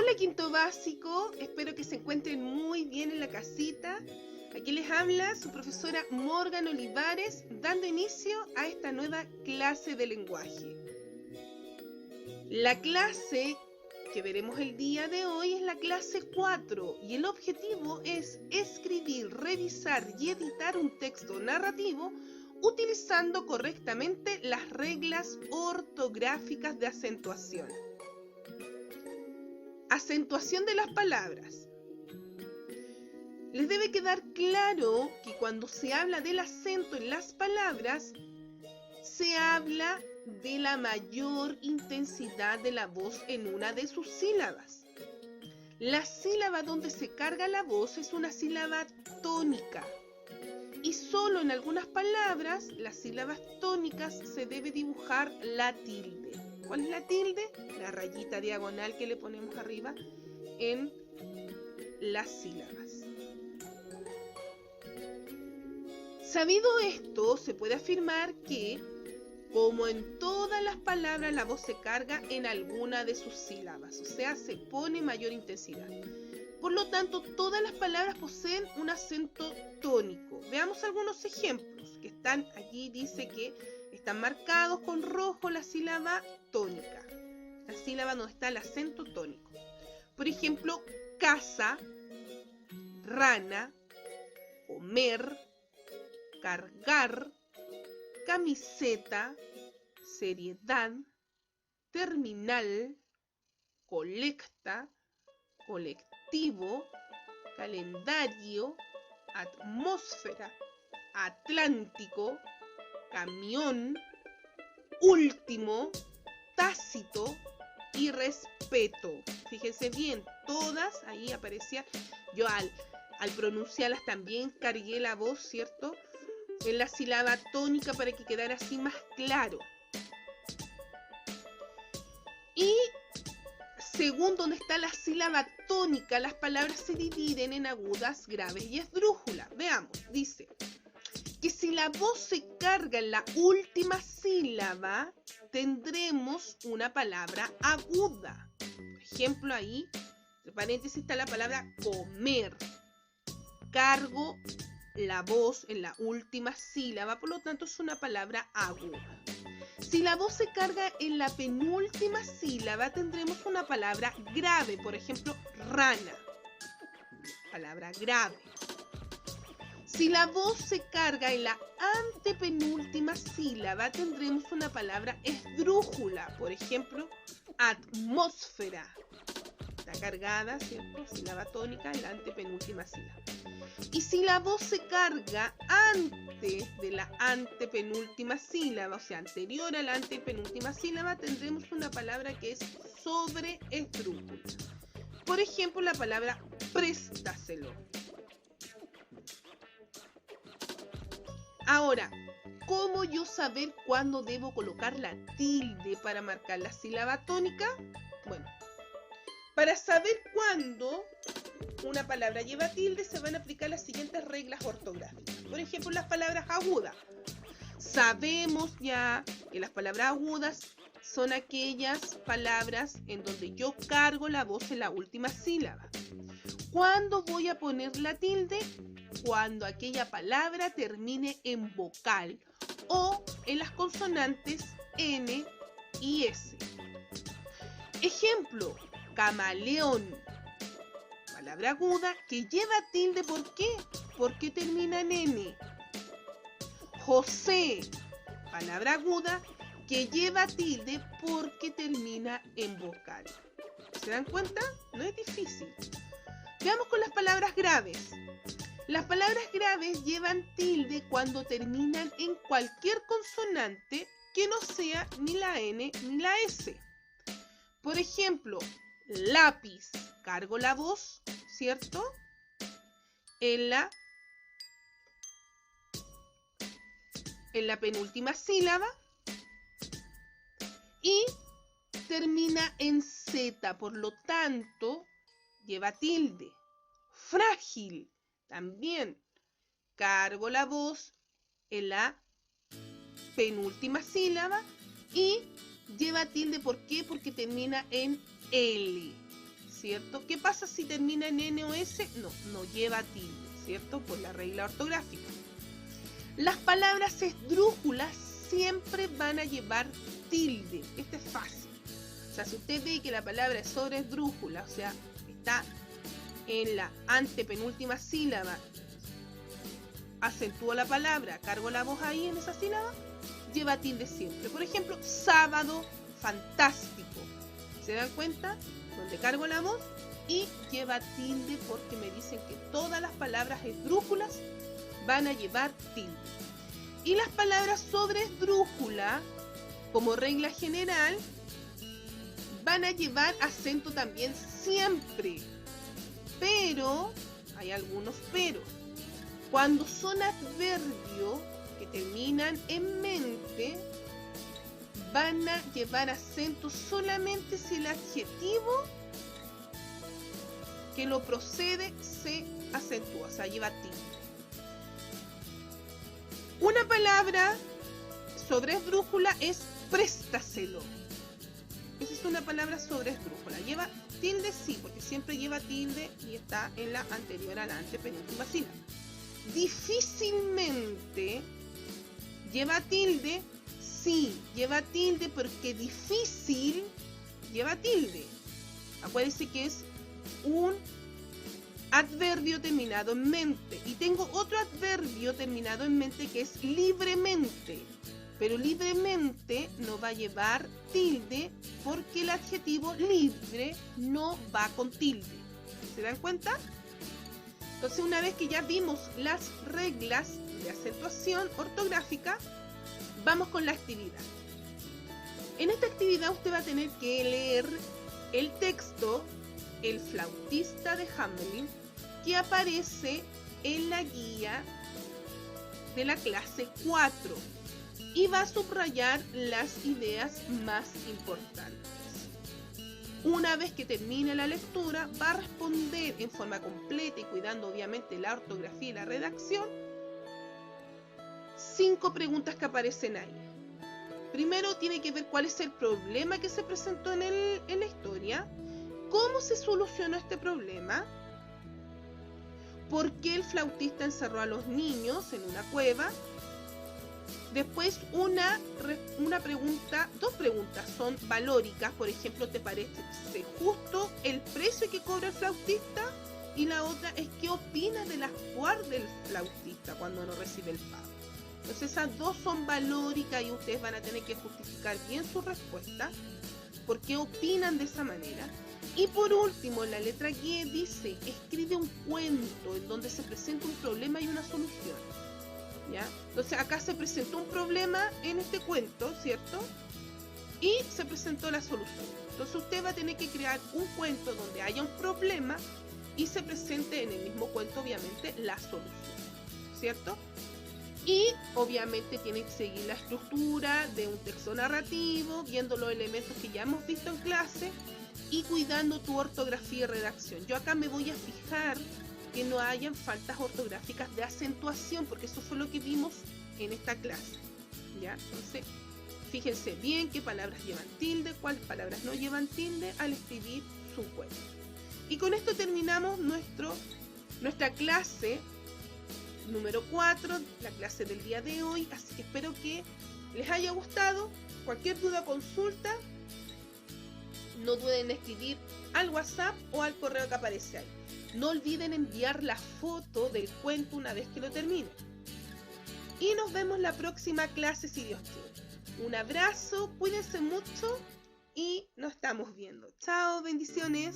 Hola quinto básico, espero que se encuentren muy bien en la casita. Aquí les habla su profesora Morgan Olivares, dando inicio a esta nueva clase de lenguaje. La clase que veremos el día de hoy es la clase 4 y el objetivo es escribir, revisar y editar un texto narrativo utilizando correctamente las reglas ortográficas de acentuación. Acentuación de las palabras. Les debe quedar claro que cuando se habla del acento en las palabras, se habla de la mayor intensidad de la voz en una de sus sílabas. La sílaba donde se carga la voz es una sílaba tónica. Y solo en algunas palabras, las sílabas tónicas, se debe dibujar la tilde. ¿Cuál es la tilde? La rayita diagonal que le ponemos arriba en las sílabas. Sabido esto, se puede afirmar que, como en todas las palabras, la voz se carga en alguna de sus sílabas, o sea, se pone mayor intensidad. Por lo tanto, todas las palabras poseen un acento tónico. Veamos algunos ejemplos que están aquí. Dice que están marcados con rojo la sílaba tónica, la sílaba donde está el acento tónico. Por ejemplo, casa, rana, comer, cargar, camiseta, seriedad, terminal, colecta, colectivo, calendario, atmósfera, atlántico, camión, último, tácito y respeto. Fíjense bien, todas ahí aparecían. Yo al pronunciarlas también cargué la voz, ¿cierto?, en la sílaba tónica para que quedara así más claro. Y según donde está la sílaba tónica, las palabras se dividen en agudas, graves y esdrújulas. Veamos, dice que si la voz se carga en la última sílaba, tendremos una palabra aguda. Por ejemplo, ahí, entre paréntesis, está la palabra comer. Cargo la voz en la última sílaba, por lo tanto es una palabra aguda. Si la voz se carga en la penúltima sílaba, tendremos una palabra grave, por ejemplo, rana. Palabra grave. Si la voz se carga en la antepenúltima sílaba, tendremos una palabra esdrújula, por ejemplo, atmósfera. Está cargada, ¿cierto?, sílaba tónica en la antepenúltima sílaba. Y si la voz se carga antes de la antepenúltima sílaba, o sea, anterior a la antepenúltima sílaba, tendremos una palabra que es sobreesdrújula. Por ejemplo, la palabra préstaselo. Ahora, ¿cómo yo saber cuándo debo colocar la tilde para marcar la sílaba tónica? Bueno, para saber cuándo una palabra lleva tilde, se van a aplicar las siguientes reglas ortográficas. Por ejemplo, las palabras agudas. Sabemos ya que las palabras agudas son aquellas palabras en donde yo cargo la voz en la última sílaba. ¿Cuándo voy a poner la tilde? Cuando aquella palabra termine en vocal o en las consonantes N y S. Ejemplo, camaleón. Palabra aguda que lleva tilde, ¿por qué? Porque termina en N. José, palabra aguda que lleva tilde porque termina en vocal. ¿Se dan cuenta? No es difícil. Veamos con las palabras graves. Las palabras graves llevan tilde cuando terminan en cualquier consonante que no sea ni la N ni la S. Por ejemplo, lápiz. Cargo la voz, ¿cierto?, en la penúltima sílaba y termina en Z, por lo tanto lleva tilde. Frágil, también cargo la voz en la penúltima sílaba y lleva tilde, ¿por qué? Porque termina en L. ¿cierto? ¿Qué pasa si termina en N o S? No lleva tilde, ¿cierto? Por la regla ortográfica. Las palabras esdrújulas siempre van a llevar tilde. Este es fácil. O sea, si usted ve que la palabra es sobre esdrújula, o sea, está en la antepenúltima sílaba, acentúo la palabra, cargo la voz ahí en esa sílaba, lleva tilde siempre. Por ejemplo, sábado fantástico. ¿Se dan cuenta? Donde cargo la voz y lleva tilde porque me dicen que todas las palabras esdrújulas van a llevar tilde. Y las palabras sobre esdrújula, como regla general, van a llevar acento también siempre. Pero, hay algunos pero. Cuando son adverbios que terminan en mente, van a llevar acento solamente si el adjetivo que lo procede se acentúa, o sea, lleva tilde. Una palabra sobre esdrújula es préstaselo. Esa es una palabra sobre esdrújula. ¿Lleva tilde? Sí, porque siempre lleva tilde y está en la anterior a la antepenúltima sílaba. Difícilmente lleva tilde. Sí, lleva tilde porque difícil lleva tilde. Acuérdense que es un adverbio terminado en mente. Y tengo otro adverbio terminado en mente que es libremente. Pero libremente no va a llevar tilde porque el adjetivo libre no va con tilde. ¿Se dan cuenta? Entonces, una vez que ya vimos las reglas de acentuación ortográfica, vamos con la actividad. En esta actividad usted va a tener que leer el texto El flautista de Hamelin, que aparece en la guía de la clase 4 y va a subrayar las ideas más importantes. Una vez que termine la lectura, va a responder en forma completa y cuidando obviamente la ortografía y la redacción 5 preguntas que aparecen ahí. Primero tiene que ver cuál es el problema que se presentó en la historia, cómo se solucionó este problema, por qué el flautista encerró a los niños en una cueva. Después dos preguntas son valóricas, por ejemplo, ¿te parece justo el precio que cobra el flautista? Y la otra es ¿qué opinas del actuar del flautista cuando no recibe el pago? Entonces esas dos son valóricas y ustedes van a tener que justificar bien su respuesta, por qué opinan de esa manera. Y por último, en la letra G dice, escribe un cuento en donde se presenta un problema y una solución. ¿Ya? Entonces acá se presentó un problema en este cuento, ¿cierto? Y se presentó la solución. Entonces usted va a tener que crear un cuento donde haya un problema y se presente en el mismo cuento, obviamente, la solución, ¿cierto? Y obviamente tiene que seguir la estructura de un texto narrativo, viendo los elementos que ya hemos visto en clase y cuidando tu ortografía y redacción. Yo acá me voy a fijar que no hayan faltas ortográficas de acentuación, porque eso fue lo que vimos en esta clase, ¿ya? Entonces, fíjense bien qué palabras llevan tilde, cuáles palabras no llevan tilde al escribir su cuento. Y con esto terminamos nuestra clase número 4, la clase del día de hoy, así que espero que les haya gustado. Cualquier duda o consulta, no duden en escribir al WhatsApp o al correo que aparece ahí. No olviden enviar la foto del cuento una vez que lo terminen. Y nos vemos la próxima clase si Dios quiere. Un abrazo, cuídense mucho y nos estamos viendo. Chao, bendiciones.